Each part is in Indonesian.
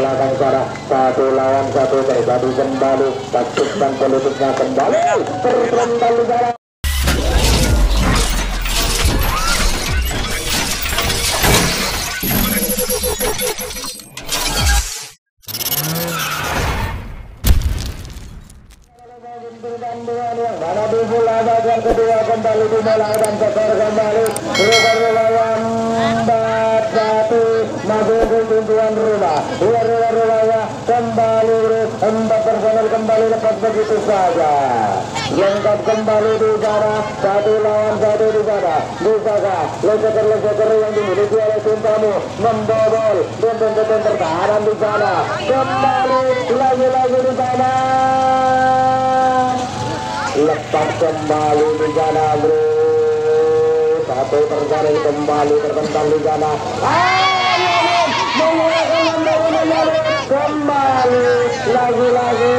belakang sana, 1 lawan 1 terjadi kembali, taktikkan politiknya kembali terkembali sana. Yang mana dimulai bagian kedua kembali dimulai dan skor kembali lawan 4-1 masuk ke tujuan rumah. Rumahnya kembali 4 personel kembali lepas begitu saja. Lengkap kembali di sana, 1 lawan 1 di sana. Bisakah leseker yang dimiliki oleh tim tamu membobol dan pertahanan di sana. Kembali lagi di sana. Lepas kembali di sana bro, 1 personel kembali tertentang di sana. Kembali lagi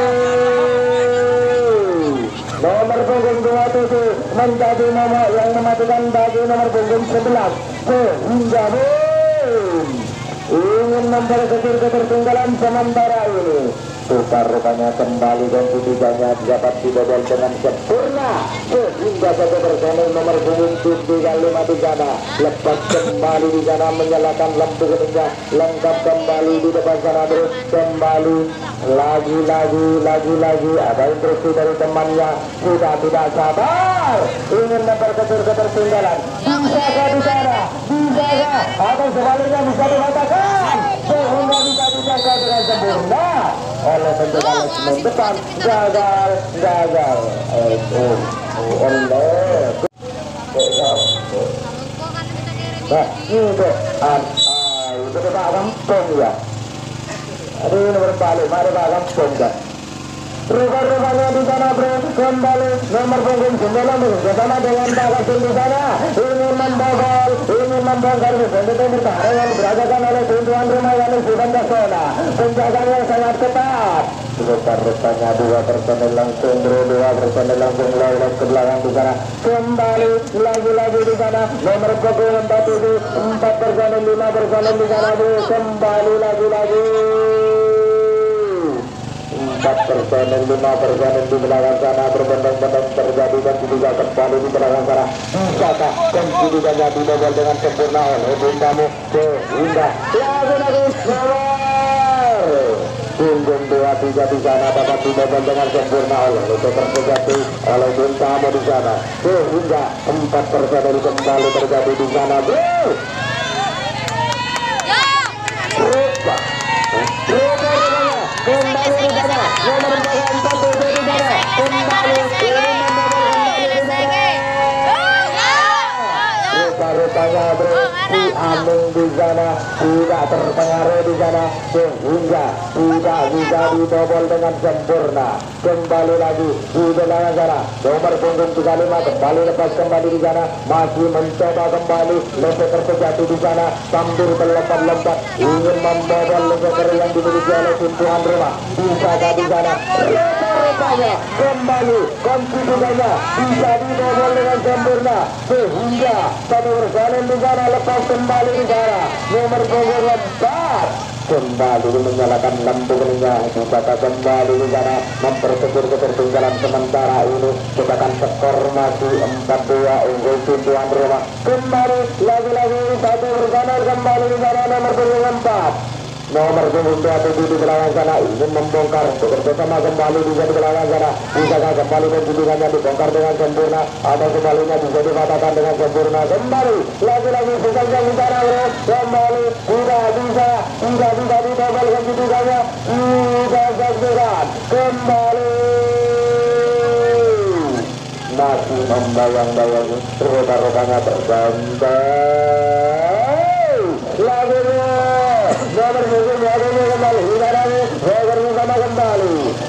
nomor punggung 27 menjadi nomor yang mematikan bagi nomor punggung 11 sehingga ingin memperkecil ketertinggalan sementara ini. Tukar rupanya kembali dan tujuannya dapat dibobol dengan sempurna sehingga 1 personel nomor punggung 75 di sana lepas kembali di sana menyalakan lampu kuningnya, lengkap kembali di depan sana terus kembali lagi ada instruksi dari temannya, sudah tidak sabar ingin memperkecil ketertinggalan. Bisakah di sana? Bisakah? Atau sebaliknya bisa dikatakan sehingga bisa dijaga dengan sempurna oleh penjaga depan. Gagal nah itu itu Pak Kampung ya. Aduh nomor balik, mari Pak Kampung ya. Rupanya di sana bro, kembali nomor punggung 9 bersama dengan Pak Kasim di sana. Ini membongkar bentuk pertahanan yang beragakan oleh tuan rumah yang sudah kesana. Penjagaan yang sangat ketat. Rupanya 2 personel langsung bro, 2 personel langsung lolos ke belakang di sana. Kembali lagi di sana nomor punggung 4 personel 5 personel di sana bro. Kembali lagi 4 personel 5 personel di belakang sana berbondong-bondong terjadi dan juga kembali di belakang sana. Bisakah dan juga jadi double dengan sempurna oleh Bundamu sehingga lagi punggung 23 di sana dapat didobel dengan sempurna oleh terjadi oleh Bundamu di sana sehingga 4 personel kembali terjadi di sana bro. Kembali di sana nomor 4 di sana kembali rupanya bro si Aming di sana tidak terpengaruh di sana sehingga tidak bisa dibobol dengan sempurna. Kembali lagi di belakang sana nomor punggung 35 kembali lepas kembali di sana masih mencoba kembali leseker terjatuh di sana sambil berlompat-lompat ingin membobol leseker yang dimiliki oleh tuan rumah. Bisakah di sana rupanya kembali konstitusinya bisa dibobol dengan sempurna sehingga 1 personel di sana lepas kembali di sana nomor punggung 4 kembali menyalakan lampu kuningnya. Bisakah kembali di sana memperkecil ketertinggalan sementara ini. Kita akan skor masih 4-2 unggul tuan rumah. Kembali lagi 1 personel kembali di sana nomor punggung 4 nomor punggung 27 di belakang sana ingin membongkar bersama kembali bisa di belakang sana. Bisakah kembali menjadikannya dibongkar dengan sempurna atau sebaliknya bisa dikatakan dengan sempurna. Kembali lagi bukannya di sana bro. Kembali tidak bisa didobel kedudukannya. Tidak saksikan kembali masih membayang-bayangi rupanya terbantai lagi nomor punggung kembali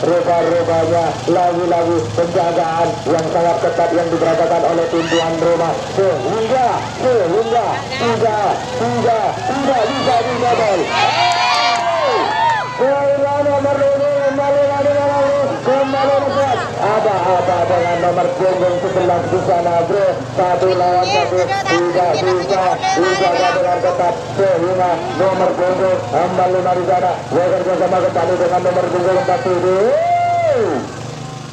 rupanya lagi penjagaan yang sangat ketat yang diperagakan oleh tim tuan rumah sehingga tidak bisa dibobol. Nomor kembali lepas ada apa dengan nomor punggung 11 di sana bro. 1 lawan 1 tidak bisa dijaga dengan ketat sehingga nomor punggung 45 di sana bekerja sama kembali dengan nomor punggung 47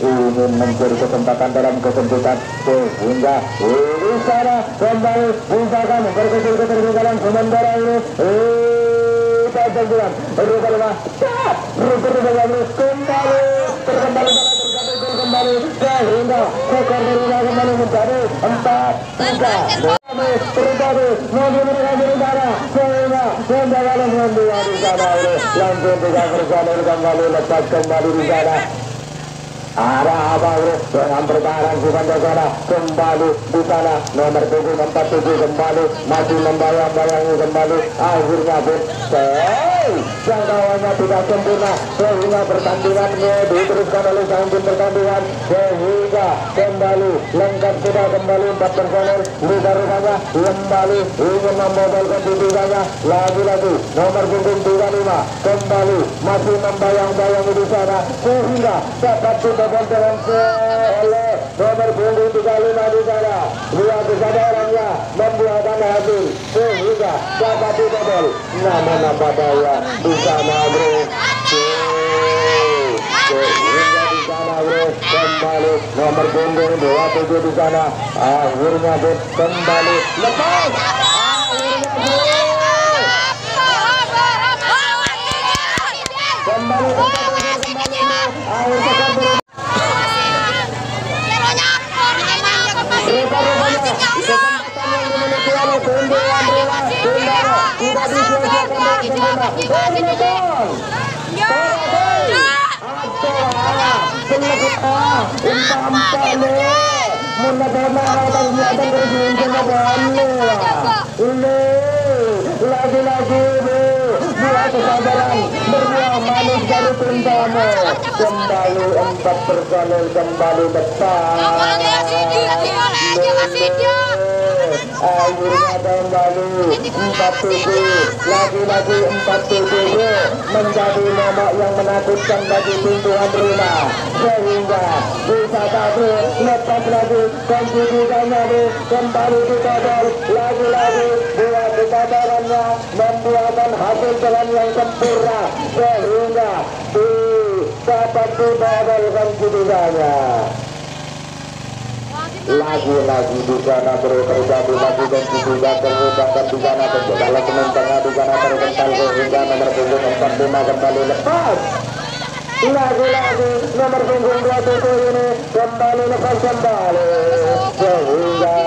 ingin mencuri kesempatan dalam kesempitan sehingga di sana kembali usahakan berkecil ketertinggalan sementara ini kesempitan rubah-rubah kembali kembali sehingga skor berubah kembali menjadi 4-3 terjadi mobil mereka berbara sehingga kembali mendua di sana ini langsung 3 personil kembali lepas kembali di sana. Ada apa bro dengan pertahanan di sana kembali di sana nomor 47 kembali masih membayang-bayangi kembali akhirnya pun jangkauannya tidak sempurna sehingga pertandingan diteruskan oleh pemimpin pertandingan sehingga kembali lengkap sudah kembali 4 personel rupanya kembali ingin membatalkan titiknya lagi-lagi nomor punggung 35 kembali masih membayang-bayangi di sana sehingga dapat dibobol dengan oleh nomor punggung 35 di sana lihat kesadarannya membuahkan hasil sehingga dapat dibobol namun apa daya di sana bro sehingga di sana bro kembali nomor punggung 27 di sana akhirnya pun kembali lepas kembali lagi-lagi buat kesabaran berbuah manis dari tindamu kembali 4 personil kembali depan akhirnya kembali 47 lagi-lagi 47 menjadi nomor yang menakutkan bagi pintuan rumah sehingga bisa tadi lepas lagi konstitusinya kembali dibobol lagi-lagi buat kesadarannya membuahkan hasil jalan yang sempurna sehingga dapat dibobol konstitusinya lagi-lagi di sana terjadi lagi dan juga terhubungkan di sana dalam sementara di sana terbental sehingga nomor punggung 45 kembali lepas lagi-lagi nomor punggung 27 ini kembali lepas kembali sehingga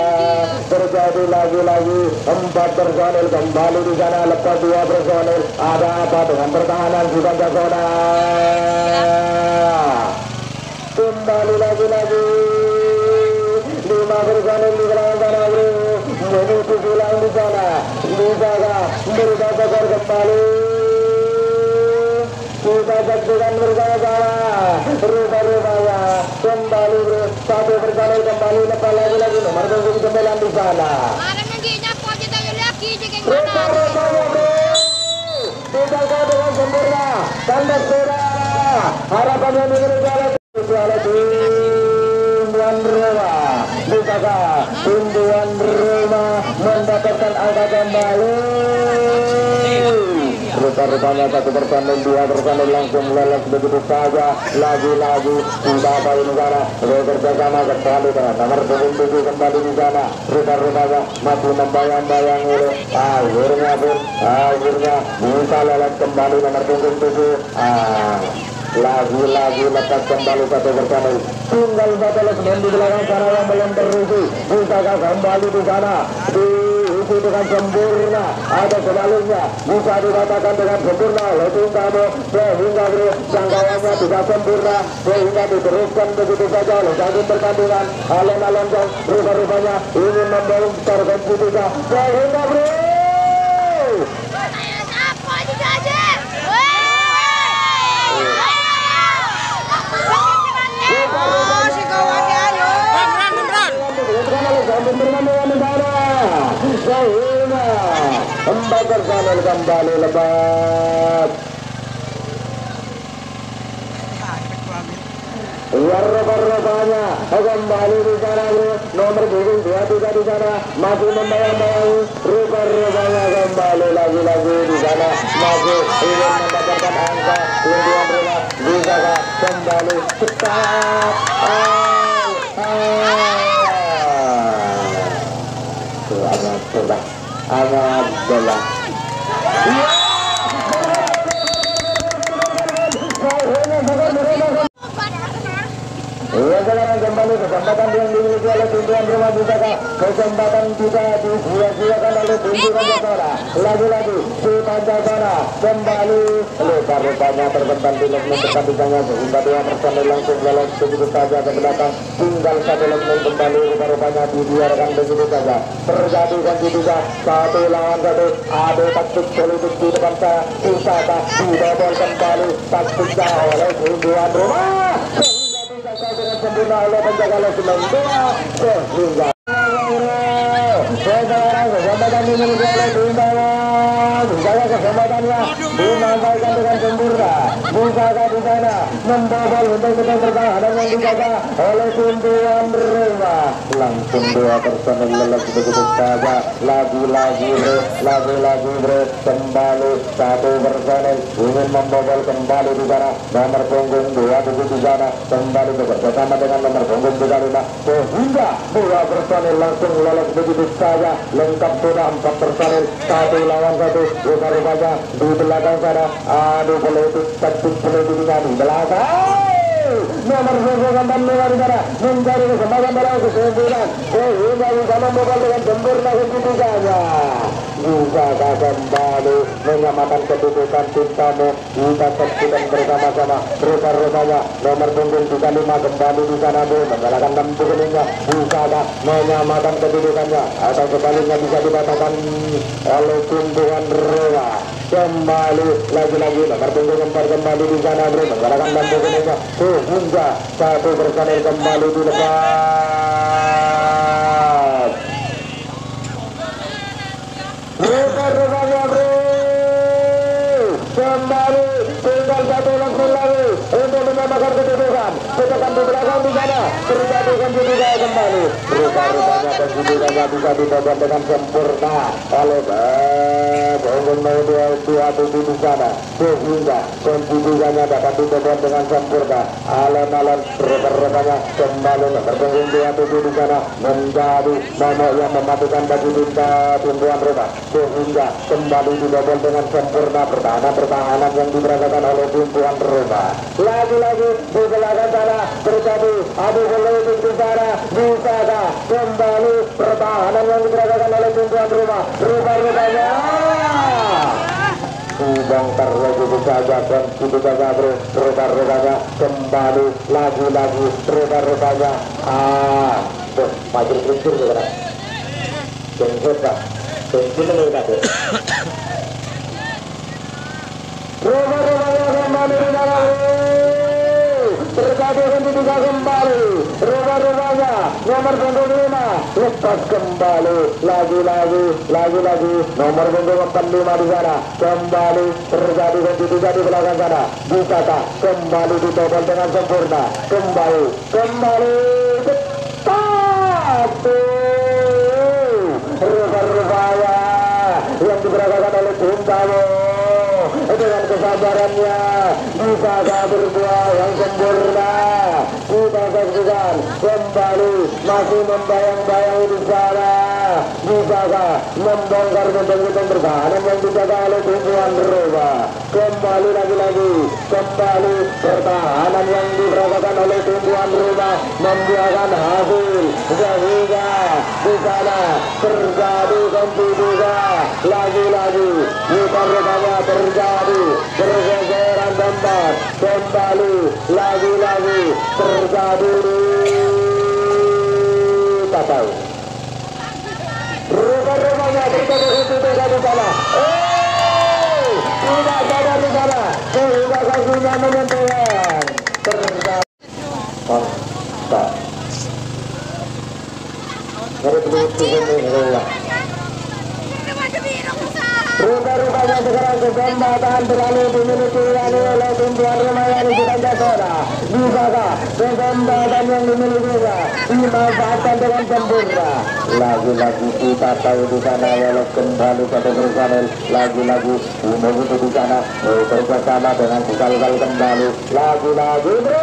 terjadi lagi-lagi 4 personil kembali di sana lepas 2 personil ada apa dengan pertahanan di bawah zona kembali lagi-lagi 5 personil di belakang sana bro menuju pulang di sana dijaga berkata kembali kita saksikan bersama rubah-rubahnya kembali bro 1 personil kembali lepas lagi-lagi nomor 9 di sana rubah-rubahnya bro dijaga dengan sempurna tanda sudah harapannya diberikan Tuan rumah dijaga Tuan rumah mendapatkan angka kembali rupanya 1 personil 2 personil langsung lolos begitu saja lagi-lagi sudah bayi negara bekerja sama kembali dengan nomor 7 kembali di sana rupanya masih membayang-bayang ini akhirnya bisa lolos kembali nomor 7 lagi-lagi lepas kembali 1 personil tinggal 1 lesmen di belakang sana yang belum terisi bisa kembali di sana diisi dengan sempurna ada sebaliknya bisa dikatakan dengan sempurna oleh tim kamu sehingga jangkauannya tidak sempurna sehingga diteruskan begitu saja oleh tim pertandingan alon-alon rupanya ingin membongkar konstitusi sehingga empat personil kembali lepas rupanya kembali di sana bro, nomor punggung 23 di sana masih membayang-bayangi, rupanya kembali lagi-lagi di sana masih ingin mendapatkan angka tuan rumah, bisakah kembali cepat. Amat bola. Sekarang kembali kesempatan yang dimiliki oleh tuan rumah Bisakah, kesempatan juga disia-siakan oleh tuan Jakarta. Lagi-lagi si Pancasara kembali rupanya terbentan di leg pertandingannya sehingga 2 personel langsung lolos begitu saja ke belakang. Tinggal 1 leg kembali rupanya dibiarkan begitu saja. Terjadi ganti juga 1 lawan 1. Ada taktik politik di depan saya. Bisakah didobol kembali taktiknya oleh tuan rumah. Dengan sempurna oleh penjaga lesemen 2 sehingga sekarang kesempatan dimiliki oleh Bimbawan. Bisakah kesempatannya dimanfaatkan dengan sempurna. Bisakah di sana membobol untuk kita pertahanan yang dijaga oleh tuan rumah. Langsung 2 personel lelah begitu saja. Lagi-lagi bro kembali 1 personel ingin membobol kembali di sana nomor punggung 2 di sana kembali bersama dengan nomor punggung 35 sehingga 2 personel langsung lolos begitu saja. Lengkap sudah 4 personel 1 lawan 1. Rupanya di belakang sana aduh politik taktik politiknya di belakang nomor punggung 45 di sana mencari kesempatan dalam kesimpulan sehingga bisa membobol dengan sempurna begitu saja. Bisakah kembali menyamakan kedudukan tim tamu. Kita saksikan bersama-sama. Rupanya nomor punggung 35 kembali di sana menggunakan 6 punggungnya. Bisakah menyamakan kedudukannya atau sebaliknya bisa dikatakan oleh tuan rumah. Kembali lagi-lagi nomor punggung 4 kembali di sana menggunakan 6 punggungnya sehingga 1 personel kembali di depan. Rupanya bro kembali tinggal 1 langsung lagi untuk menyamakan kedudukan. Tekan di belakang di sana terjadi juga kembali. Rupanya kedudukannya bisa dibobol dengan sempurna oleh punggung 27 di sana sehingga kedudukannya dapat dibobol dengan sempurna. Alon-alon rupanya kembali nomor punggung 27 di sana menjadi nomor yang mematikan bagi tuan rumah sehingga kembali dibobol dengan sempurna. Pertahanan yang diberangkatkan oleh tuan rumah. Lagi-lagi di belakang sana terjadi adu politik di sana. Bisakah kembali pertahanan yang diberangkatkan oleh tuan rumah. Rupanya dibongkar begitu saja dan begitu saja bro. Rupanya kembali lagi-lagi rupanya makin kecil sekarang. Jenggot pak bensin ini tadi. Rupanya kembali di dalam terjadi juga kembali. Rupanya nomor punggung 5 lepas kembali lagi-lagi nomor punggung 45 di sana kembali terjadi juga di belakang sana. Bisakah kembali ditobol dengan sempurna. Kembali cepat. Rupanya yang diberangkatkan oleh tim tamu dengan kesabarannya bisakah berbuah yang sempurna. Kita saksikan kembali masih membayang-bayangi di sana. Bisakah membongkar benteng-benteng pertahanan yang dijaga oleh tuan rumah. Kembali lagi-lagi kembali pertahanan yang diberangkatkan oleh tuan rumah membuahkan hasil sehingga di sana terjadi juga lagi-lagi rupanya terjadi pergeseran tempat. Kembali lagi-lagi terjadi tak tahu. Rupanya terjadi juga di sana. Tidak sadar di sana sehingga kakinya menyentuhan terjadi. Rupanya sekarang kesempatan terlalu dimiliki oleh tuan rumah yang di Pancasara. bisakah kesempatan yang dimilikinya dimanfaatkan dengan sempurna. Lagi-lagi kita tahu di sana walau kembali satu personel, lagi-lagi umum itu di sana bersama dengan sekali-kali kembali, lagi-lagi bro.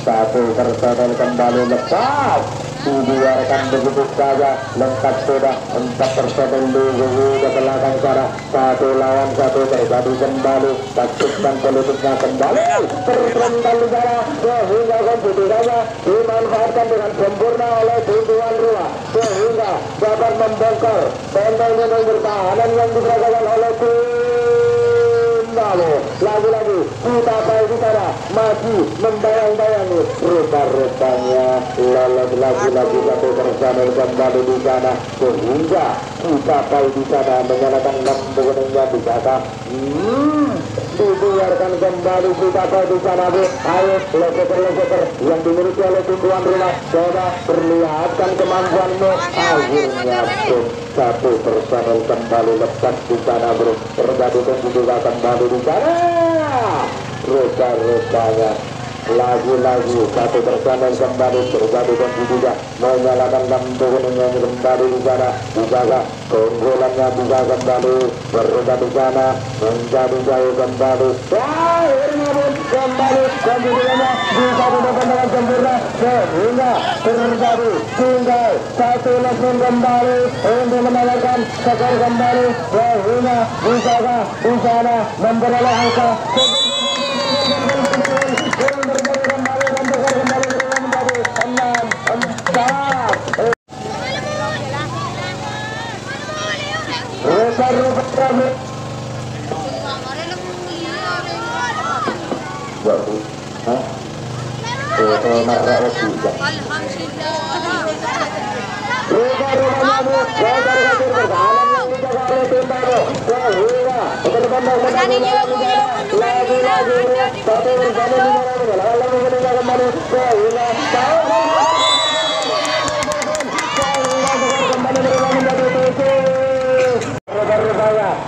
Satu personel kembali lepas, dibiarkan begitu saja, lengkap sudah 4 personel dulu ke belakang sana, 1 lawan 1 terjadi kembali, taktikkan politiknya kembali, terkembali sana, sehingga kompetisinya dimanfaatkan dengan sempurna oleh tuan rumah, sehingga dapat membongkar temboknya pertahanan yang diperagakan oleh lagi-lagi kita tahu di sana masih membayang-bayangi, rupa-rupanya lolos lagi-lagi satu personel kembali di sana, sehingga kita tahu di sana menyalakan lampu kuningnya di sana. Dibiarkan kembali kita tahu di sana bu. Ayo leseker yang dimiliki oleh tuan rumah, coba perlihatkan kemampuanmu. Akhirnya pun satu personel kembali lepas di sana bro, terjadi juga kembali di sana. Rupa-rupanya lagi-lagi satu personel kembali terjadi juga menyalakan lampu kuningnya kembali di sana, dijaga keunggulannya bisa kembali berubah di sana menjadi jauh kembali. Akhirnya pun kembali keunggulannya bisa didapat dengan sempurna, sehingga terjadi tinggal satu lesin kembali untuk menawarkan skor kembali, sehingga bisakah di sana memperoleh angka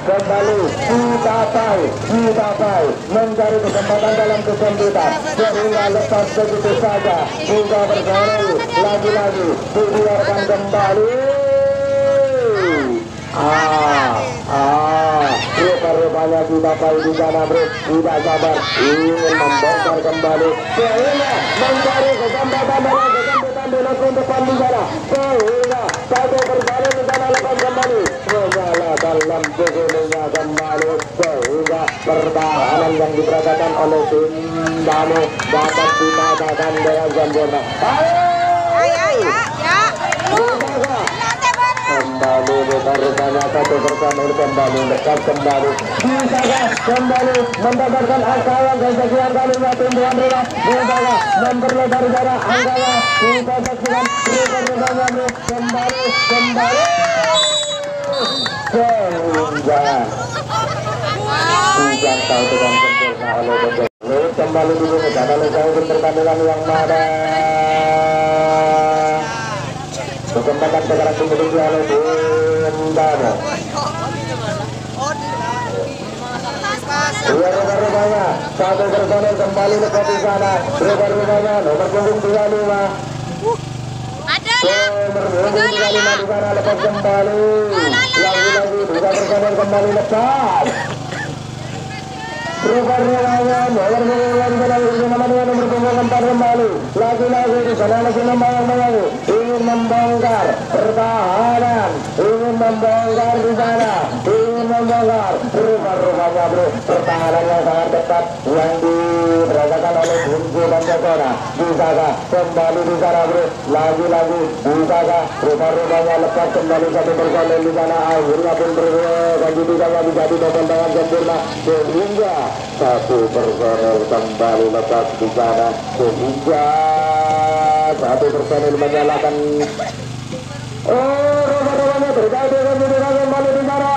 kembali kita tahu mencari kesempatan dalam kesempitan, sehingga lepas begitu saja hingga bergolong lagi-lagi dibiarkan kembali. Rupa-rupanya kita tahu di sana bro, tidak sabar ingin membongkar kembali, sehingga mencari kesempatan dalam kesempitan dilakukan depan di sana, sehingga satu bergolong di sana lepas kembali menyalakan lampu kuningnya kembali, sehingga pertahanan yang diperagakan oleh tim Dano dapat dimatahkan dengan sempurna. Kembali rupa-rupanya satu personel kembali lekas kembali, bisakah kembali mendapatkan angka yang kesekian kalinya tim tuan rumah, bisakah memperlebar jarak angkanya, kita saksikan rupa-rupanya kembali sehingga hujan tahu dengan sempurna oleh Bendel. Kembali dulu ke sana untuk pertandingan yang mana kesempatan sekarang dimiliki oleh Bendel. Rupa-rupanya satu personel kembali lepas di sana, rupa-rupanya nomor punggung 25 di sana lepas kembali, lagi-lagi bisa bersabar kembali lepas. Rupa-rupanya nomor punggung 4 kembali, lagi-lagi di sana lagi membayang-bayangi, ingin membongkar pertahanan, ingin membongkar di sana, ingin membongkar. Rupa-rupanya bro, pertahanan yang sangat ketat yang diperagakan oleh Buncu dan Jokona, bisakah kembali di sana bro, lagi-lagi bisakah rupa-rupanya lepas kembali satu personel di sana, akhirnya pun berganti tidak menjadi double dengan sempurna, sehingga satu personel kembali lepas di sana, sehingga satu personel menyalakan. Rupa-rupanya terjadi kembali di sana,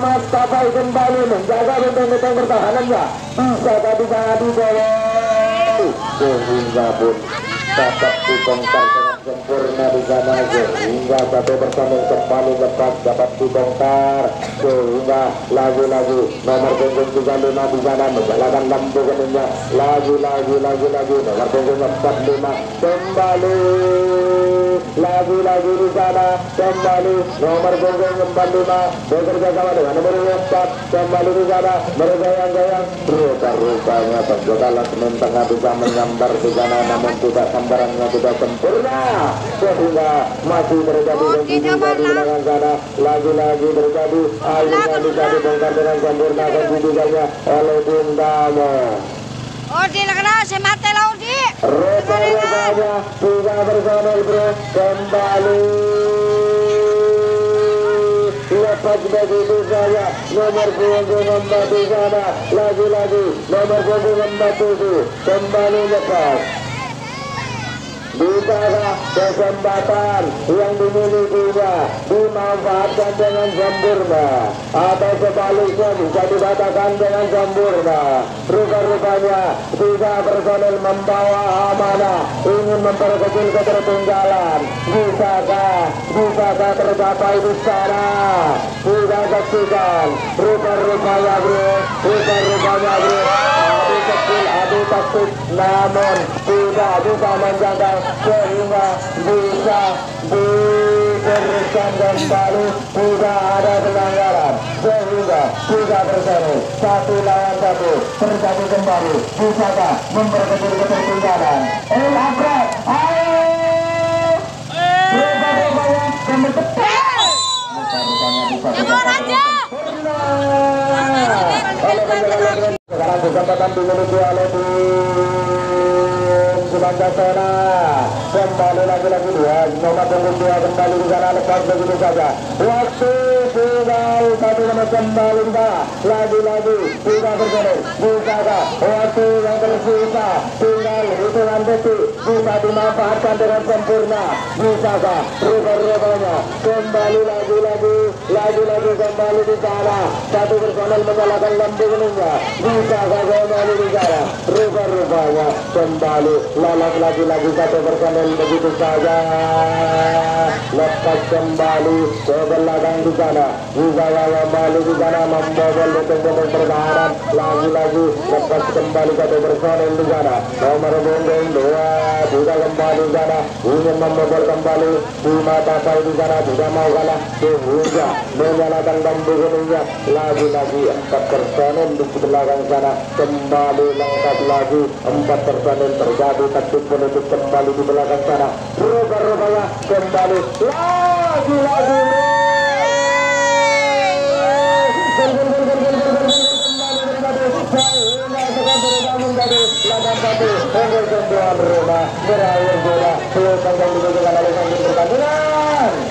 Maskapai kembali menjaga benteng-benteng pertahanannya, bisakah di sana di bawah, sehingga pun dapat dibongkar dengan sempurna di sana sehingga satu personil kembali lepas dapat dibongkar sehingga lagi-lagi nomor punggung 35 di sana menjalankan lampu kuningnya lagi nomor punggung 45 kembali lagi di sana kembali nomor punggung 45 bekerja sama dengan nomor 4 kembali di sana bergoyang-goyang rupanya penjagalan semen tengah bisa menyambar di sana namun tidak sambarannya tidak sempurna sehingga masih terjadi di belakang sana lagi terjadi akhirnya bisa dibongkar dengan sempurna kegigilannya oleh Bundamo. Odi kena semate lah Odi. Rupanya juga personel bro kembali lepas begitu saja nomor punggung 4 di sana lagi nomor punggung 47 kembali lepas di sana kesempatan yang dimilikinya dimanfaatkan dengan sempurna atau sebaliknya bisa dibatakan dengan sempurna rupanya tiga personel membawa amanah ingin memperkecil ketertinggalan bisakah tercapai di sana kita saksikan rupanya bro adu taktik namun tidak bisa menjaga sehingga bisa diberikan kembali tidak ada pelanggaran sehingga 3 personil 1 lawan 1 terjadi kembali bisakah memperkecil ketertinggalan Abrat ayo rupanya sekarang kesempatan dimiliki oleh Sumanjasena kembali lagi dua nomor punggung 2 kembali di sana lepas begitu saja waktu tinggal 1 menit kembali di sana lagi 3 personil bisakah waktu yang tersisa tinggal hitungan detik bisa dimanfaatkan dengan sempurna bisakah rupanya kembali lagi kembali di sana 1 personil menyalakan lampu kuningnya bisakah kembali di sana rupanya kembali lolos lagi 1 personil begitu saja lepas kembali ke belakang di sana Wisaya kembali di sana membobol betul-betul pertahanan lagi lepas kembali 1 personil di sana nomor punggung 2 juga kembali di sana ingin membobol kembali di mata saya di sana tidak mau kalah sehingga menyalakan lampu kuningnya lagi 4 personil di belakang sana kembali lengkap lagi 4 personil terjadi taktik menutup kembali di belakang sana rupanya kembali lagi berakhir bola peluang yang dibutuhkan oleh pertandingan